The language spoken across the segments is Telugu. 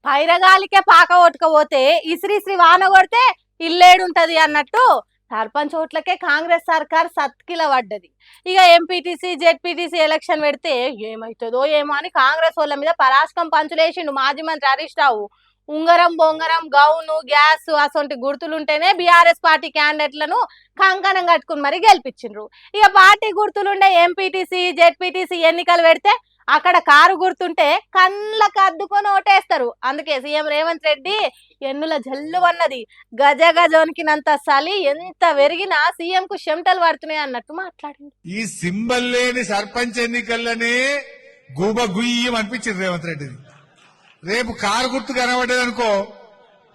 పైరగాలికే పాక కొట్టుకపోతే ఇసిరిసిరి వాన కొడితే ఇల్లేడుంటది అన్నట్టు సర్పంచ్ ఓట్లకే కాంగ్రెస్ సర్కార్ సత్కిల పడ్డది. ఇక ఎంపీటీసీ జెడ్పీటీసీ ఎలక్షన్ పెడితే ఏమవుతుందో ఏమో అని కాంగ్రెస్ వాళ్ళ మీద పరాశకం పంచులేసిండు మాజీ మంత్రి హరీష్ రావు. ఉంగరం బొంగరం గౌను గ్యాస్ అసొంటి గుర్తులుంటేనే బీఆర్ఎస్ పార్టీ క్యాండిడేట్లను కంకణం కట్టుకుని మరి గెలిపించిండ్రు. ఇక పార్టీ గుర్తులుండే ఎంపీటీసీ జెడ్పీటీసీ ఎన్నికలు పెడితే అక్కడ కారు గుర్తుంటే కళ్ళకు అద్దుకొని ఓటేస్తారు. అందుకే సీఎం రేవంత్ రెడ్డి ఎన్నుల జల్లువన్నది గజ గజోనికినంత చలి ఎంత పెరిగినా సీఎం కు చెమటలు పడుతున్నాయి అన్నట్టు మాట్లాడింది. ఈ సింబల్ లేని సర్పంచ్ ఎన్నికల్లోనే గూబ గుయ్యం అనిపించింది రేవంత్ రెడ్డి. రేపు కారు గుర్తు కనబడ్డది అనుకో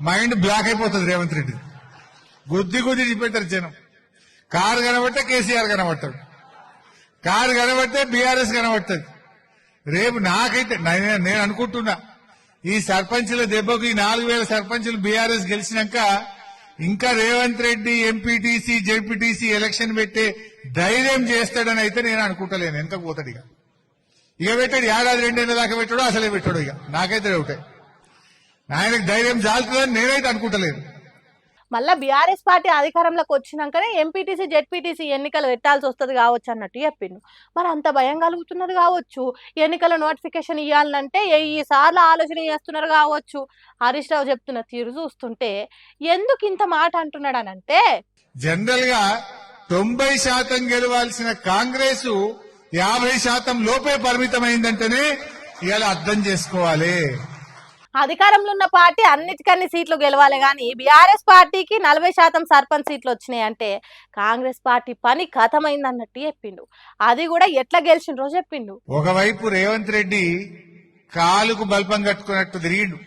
మైండ్ బ్లాక్ అయిపోతుంది రేవంత్ రెడ్డి. గుద్ది గుద్ది చూపెట్టారు జనం. కారు కనబడితే కేసీఆర్ కనబడతాడు, కారు కనబడితే బీఆర్ఎస్ కనబడుతుంది. రేపు నాకైతే నేను అనుకుంటున్నా ఈ సర్పంచుల దెబ్బకు ఈ 4000 సర్పంచులు బీఆర్ఎస్ గెలిచినాక ఇంకా Revanth Reddy MPTC ZPTC election పెట్టే ధైర్యం చేస్తాడని అయితే నేను అనుకుంటలేను. ఎంతకు పోతాడు ఇక పెట్టాడు ఏడాది 2 ఏళ్ళ దాకా పెట్టాడు, అసలే పెట్టాడు. ఇక నాకైతే డౌటే ఆయనకు ధైర్యం జాలుతుందని నేనైతే అనుకుంటలేదు. మళ్ళా బీఆర్ఎస్ పార్టీ అధికారంలోకి వచ్చినాకనే ఎంపీటీసీ జెడ్పీటీసీ ఎన్నికలు పెట్టాల్సి వస్తుంది కావచ్చు అన్నట్టు చెప్పిండు. మరి అంత భయం కలుగుతున్నది కావచ్చు, ఎన్నికల నోటిఫికేషన్ ఇవ్వాలంటే 1000 సార్లు ఆలోచన చేస్తున్నారు కావచ్చు. హరీష్ రావు చెప్తున్న తీరు చూస్తుంటే ఎందుకు ఇంత మాట అంటున్నాడనంటే, జనరల్ గా 90% గెలవాల్సిన కాంగ్రెస్ 50% లోపే పరిమితమైందంటేనే ఇవాళ అర్థం చేసుకోవాలి. అధికారంలో ఉన్న పార్టీ అన్నిటికన్నీ సీట్లు గెలవాలి కానీ బీఆర్ఎస్ పార్టీకి 40% సర్పంచ్ సీట్లు వచ్చినాయి అంటే కాంగ్రెస్ పార్టీ పని ఖతమైంది అన్నట్టు చెప్పిండు. అది కూడా ఎట్లా గెలిచిండ్రో చెప్పిండు. ఒకవైపు రేవంత్ రెడ్డి కాలుకు బల్పం కట్టుకున్నట్టు తిరిగిండు.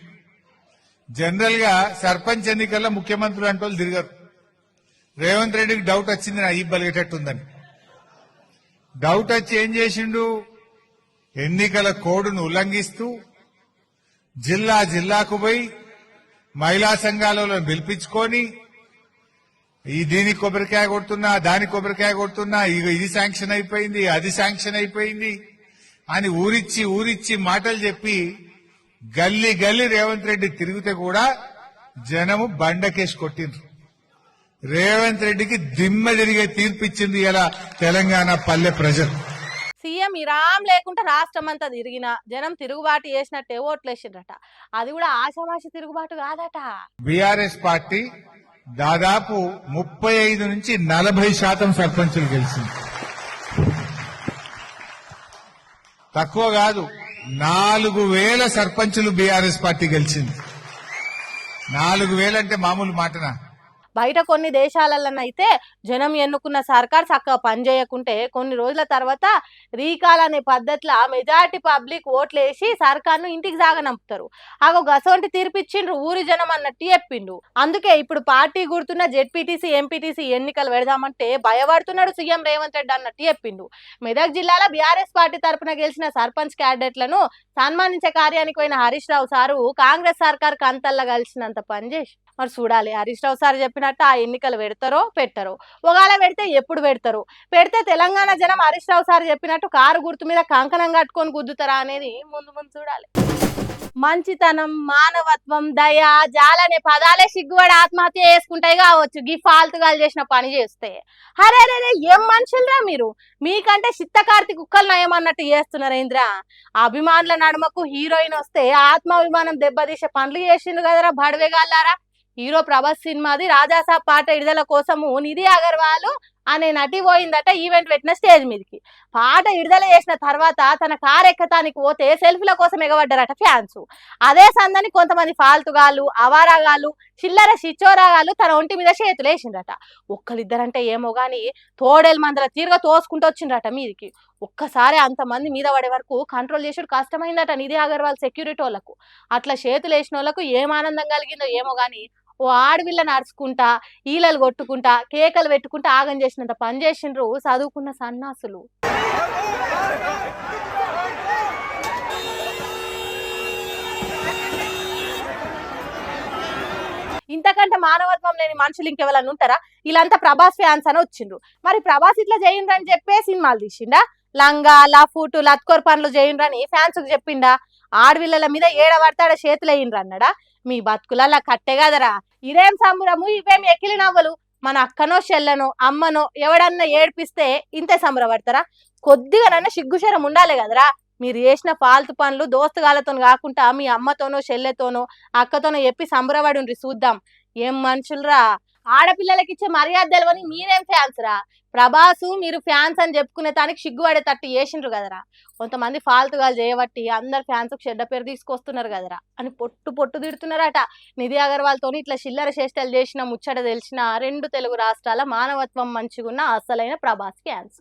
జనరల్ గా సర్పంచ్ ఎన్నికల్లో ముఖ్యమంత్రులు అంటే వాళ్ళు తిరగరు. రేవంత్ రెడ్డికి డౌట్ వచ్చింది నా ఈ బలిగేటట్టుందని. డౌట్ వచ్చి ఏం చేసిండు, ఎన్నికల కోడ్ను ఉల్లంఘిస్తూ జిల్లాకు పోయి మహిళా సంఘాలలో పిలిపించుకొని దీనికి కొబ్బరికాయ కొడుతున్నా దానికి కొబ్బరికాయ కొడుతున్నా ఇది శాంక్షన్ అయిపోయింది అది శాంక్షన్ అయిపోయింది అని ఊరిచ్చి మాటలు చెప్పి గల్లీ రేవంత్ రెడ్డి తిరిగితే కూడా జనము బండకేసి కొట్టిండ్రు. రేవంత్ రెడ్డికి దిమ్మ జరిగే తీర్పిచ్చింది ఇలా తెలంగాణ పల్లె ప్రజలు. సీఎం ఇరాం లేకుండా రాష్ట్రం అంతా తిరిగిన జనం తిరుగుబాటు చేసినట్టే ఓట్లేసిండ్రట. అది కూడా ఆషామాషి తిరుగుబాటు కాదట. బీఆర్ఎస్ పార్టీ దాదాపు 35 నుంచి 40% సర్పంచులు గెలిచింది. తక్కువ కాదు, 4000 సర్పంచులు బీఆర్ఎస్ పార్టీ గెలిచింది. 4000 అంటే మామూలు మాటనా? బయట కొన్ని దేశాలలోనైతే జనం ఎన్నుకున్న సర్కార్ చక్కగా పనిచేయకుంటే కొన్ని రోజుల తర్వాత రీకాల్ అనే పద్ధతిలో మెజారిటీ పబ్లిక్ ఓట్లేసి సర్కార్ను ఇంటికి సాగనంపుతారు. అగో గసోంటి తీర్పిచ్చిండ్రు ఊరి జనం అన్నట్టు చెప్పిండు. అందుకే ఇప్పుడు పార్టీ గుర్తున్న జెడ్పీటీసీ ఎంపీటీసీ ఎన్నికలు పెడదామంటే భయపడుతున్నాడు సీఎం రేవంత్ రెడ్డి అన్నట్టు చెప్పిండు. మెదక్ జిల్లాలో బీఆర్ఎస్ పార్టీ తరఫున గెలిచిన సర్పంచ్ క్యాండిడేట్లను సన్మానించే కార్యానికి పోయిన హరీష్ రావు సారు కాంగ్రెస్ సర్కార్ కంతల్లా కలిసినంత పనిచేసి మరి చూడాలి హరీష్ రావు సార్ చెప్పినట్టు ఆ ఎన్నికలు పెడతారో పెట్టరో. ఒకవేళ పెడితే ఎప్పుడు పెడతారు, పెడితే తెలంగాణ జనం హరీష్ రావు సార్ చెప్పినట్టు కారు గుర్తు మీద కంకణం కట్టుకొని గుద్దుతారా అనేది ముందు చూడాలి. మంచితనం మానవత్వం దయ జాలనే పదాలే సిగ్గుపడి ఆత్మహత్య చేసుకుంటాయి కావచ్చు గీ ఫాల్తుగాలు చేసిన పని చేస్తే. అరే ఏం మనుషులరా మీరు, మీకంటే చిత్తకార్తి కుక్కలు నయమన్నట్టు చేస్తున్నారు ఏంద్రా. అభిమానుల నడుమకు హీరోయిన్ వస్తే ఆత్మాభిమానం దెబ్బతీసే పనులు చేసిండు కదరా బడవేగాలారా. హీరో ప్రభాస్ సినిమాది రాజాసాబ్ పాట విడుదల కోసము నిధి అగర్వాల్ అనే నటి పోయిందట ఈవెంట్ పెట్టిన స్టేజ్ మీదకి. పాట విడుదల చేసిన తర్వాత తన కారు ఎక్కతానికి పోతే సెల్ఫీల కోసం ఎగబడ్డారట ఫ్యాన్స్. అదే సందని కొంతమంది ఫాల్తుగాళ్ళు అవారాగాళ్ళు చిల్లర చిచ్చోరాగాళ్ళు తన ఒంటి మీద చేతులు వేసిండ్రట. ఒక్కరిద్దరంటే ఏమో గాని తోడేలు మందల తీరుగా తోసుకుంటూ వచ్చిండ్రట మీదికి. ఒక్కసారి అంతమంది మీద పడే వరకు కంట్రోల్ చేసుడు కష్టమైందట నిధి అగర్వాల్ సెక్యూరిటీ వాళ్ళకు. అట్లా చేతులు వేసిన వాళ్ళకు ఏం ఆనందం కలిగిందో ఏమో గాని ఓ ఆడవిల్ల నడుచుకుంటా ఈలలు కొట్టుకుంటా కేకలు పెట్టుకుంటా ఆగం చేసినంత పని చేసిండ్రు చదువుకున్న సన్నాసులు. ఇంతకంటే మానవత్వం లేని మనుషులు ఇంకెవరన్నా ఉంటారా? వీళ్ళంతా ప్రభాస్ ఫ్యాన్స్ అని వచ్చిండ్రు. మరి ప్రభాస్ ఇట్లా చేయండి అని చెప్పే సినిమాలు తీసిండా? లంగా లఫూటు లత్కోర్ పనులు చేయండి అని ఫ్యాన్స్ కు చెప్పిండా? ఆడవిల్లల మీద ఏడబడతాడ చేతులు అయ్యిండ్రు అన్నాడా. మీ బతుకులలా కట్టే కదరా. ఇదేం సంబరము, ఇవేం ఎక్కిలి నవ్వలు. మన అక్కనో చెల్లనో అమ్మనో ఎవడన్నా ఏడిపిస్తే ఇంతే సంబరపడతారా? కొద్దిగానన్నా సిగ్గుశరం ఉండాలి కదరా. మీరు చేసిన ఫాల్తు పనులు దోస్తుగాళ్ళతో కాకుండా మీ అమ్మతోనో చెల్లెతోనో అక్కతోనో చెప్పి సంబరపడుండ్రి చూద్దాం. ఏం మనుషులరా. ఆడపిల్లలకి ఇచ్చే మర్యాద తెలవని మీరేం ఫ్యాన్స్ రా. ప్రభాసు మీరు ఫ్యాన్స్ అని చెప్పుకునే దానికి సిగ్గుపడేటట్టు చేసిండ్రు కదరా. కొంతమంది ఫాల్తుగాలు చేయబట్టి అందరు ఫ్యాన్స్ చెడ్డ పేరు తీసుకొస్తున్నారు కదరా అని పొట్టు పొట్టు తిడుతున్నారట. నిధి అగర్వాల్తో ఇట్లా చిల్లర చేష్టలు చేసిన ముచ్చట తెలిసిన 2 తెలుగు రాష్ట్రాల మానవత్వం మంచిగున్న అసలైన ప్రభాస్ ఫ్యాన్స్.